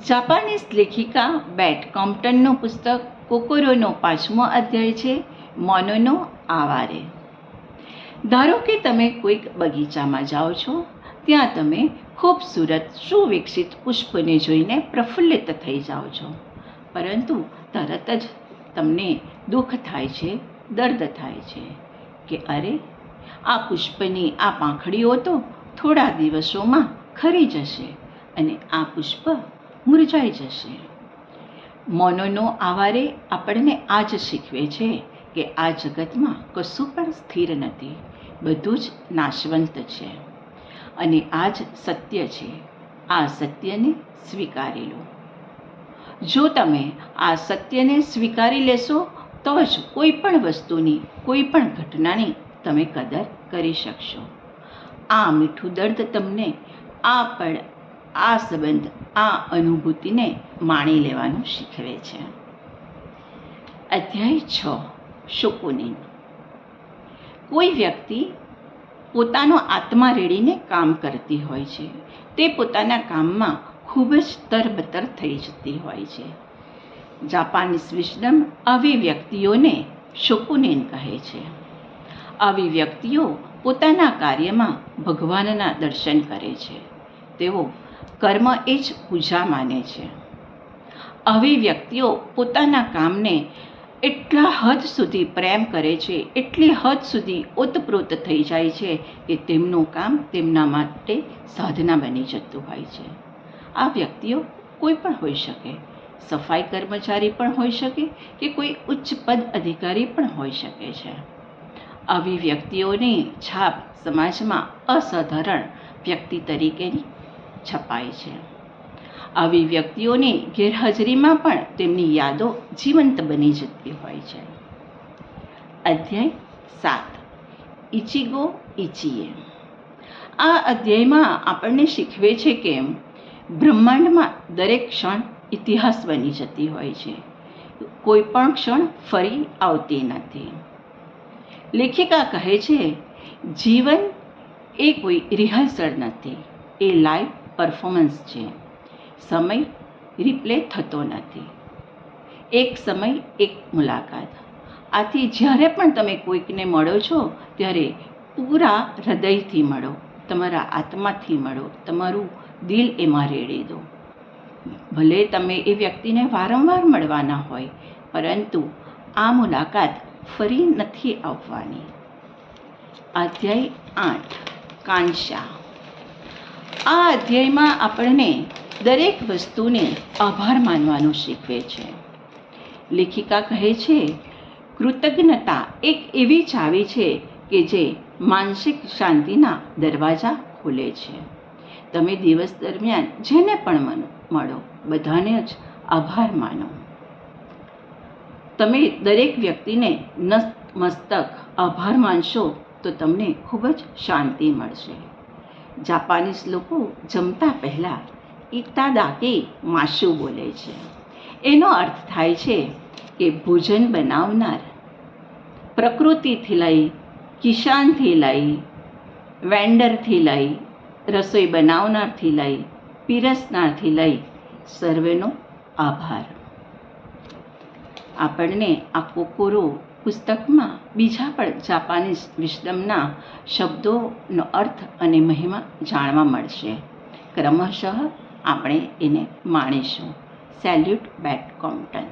Japanese લેખિકા બેટ કોમ્પટનનું પુસ્તક કોકોરોનો 5મો અધ્યાય છે, મોનોનો આવારે. ધારો કે તમે કોઈક બગીચામાં જાઓ છો. ત્યાં તમે ખૂબસૂરત સુવિકસિત પુષ્પને જોઈને પ્રફુલ્લિત થઈ જાઓ છો, પરંતુ તરત જ તમને દુઃખ થાય છે, દર્દ થાય છે કે અરે, આ પુષ્પની આ પાંખડીઓ તો થોડા દિવસોમાં ખરી જશે અને આ પુષ્પ મુરઝાઈ જશે. મોનોનો આવારે આપણને આ જ શીખવે છે કે આ જગતમાં કશું પણ સ્થિર નથી, બધું જ નાશવંત છે અને આ જ સત્ય છે. આ સત્યને સ્વીકારી લો. જો તમે આ સત્યને સ્વીકારી લેશો તો જ કોઈ પણ વસ્તુની, કોઈ પણ ઘટનાની તમે કદર કરી શકશો. આ મીઠું દર્દ તમને આ પળ, આ સંબંધ, આ અનુભૂતિને માણી લેવાનું શીખવે છે. અધ્યાય 6, શોકુનિન. કોઈ વ્યક્તિ પોતાનો આત્મા રેડીને કામ કરતી હોય છે. તે પોતાના કામમાં ખૂબ જ તરબતર થઈ જતી હોય છે. જાપાનીઝ વિઝડમ આવી વ્યક્તિઓને શોકુનિન કહે છે. આવી વ્યક્તિઓ પોતાના કાર્યમાં ભગવાનના દર્શન કરે છે. તેઓ કર્મ એ જ પૂજા માને છે. આવી વ્યક્તિઓ પોતાના કામને એટલા હદ સુધી પ્રેમ કરે છે, એટલી હદ સુધી ઓતપ્રોત થઈ જાય છે કે તેમનું કામ તેમના માટે સાધના બની જતું હોય છે. આ વ્યક્તિઓ કોઈ પણ હોઈ શકે, સફાઈ કર્મચારી પણ હોઈ શકે કે કોઈ ઉચ્ચ પદ અધિકારી પણ હોઈ શકે છે. આવી વ્યક્તિઓની છાપ સમાજમાં અસાધારણ વ્યક્તિ તરીકેની છપાય છે. આવી વ્યક્તિઓની ગેરહાજરીમાં પણ તેમની યાદો જીવંત બની જતી હોય છે. અધ્યાય 7, ઇચિગો ઇચીએ. આ અધ્યાયમાં આપણને શીખવે છે કે બ્રહ્માંડમાં દરેક ક્ષણ ઇતિહાસ બની જતી હોય છે. કોઈ પણ ક્ષણ ફરી આવતી નથી. લેખિકા કહે છે, જીવન એ કોઈ રિહર્સલ નથી, એ લાઈવ પરફોર્મન્સ છે. સમય રિપ્લે થતો નથી. એક સમય, એક મુલાકાત. આથી જ્યારે પણ તમે કોઈકને મળો છો ત્યારે પૂરા હૃદયથી મળો, તમારા આત્માથી મળો, તમારું દિલ એમાં રેડી દો. ભલે તમે એ વ્યક્તિને વારંવાર મળવાના હોય, પરંતુ આ મુલાકાત ફરી નથી આવવાની. અધ્યાય 8, કાંશા. આ અધ્યાયમાં આપણને દરેક વસ્તુને આભાર માનવાનું શીખવે છે. લેખિકા કહે છે, કૃતજ્ઞતા એક એવી ચાવી છે કે જે માનસિક શાંતિના દરવાજા ખોલે છે. તમે દિવસ દરમિયાન જેને પણ મળો, બધાને જ આભાર માનો. તમે દરેક વ્યક્તિને નતમસ્તક આભાર માનશો તો તમને ખૂબ જ શાંતિ મળશે. જાપાનીઝ લોકો જમતા પહેલાં ઇતાદાકી માશુ બોલે છે. એનો અર્થ થાય છે કે ભોજન બનાવનાર, પ્રકૃતિથી લઈ, કિસાનથી લઈ, વેન્ડરથી લઈ, રસોઈ બનાવનારથી લઈ, પીરસનારથી લઈ, સર્વેનો આભાર. આપણને આ કોકોરો પુસ્તકમાં બીજા પણ જાપાનીઝ વિઝડમના શબ્દોનો અર્થ અને મહિમા જાણવા મળશે. ક્રમશઃ આપણે એને માણીશું. સેલ્યુટ બેટ કોમ્પટન.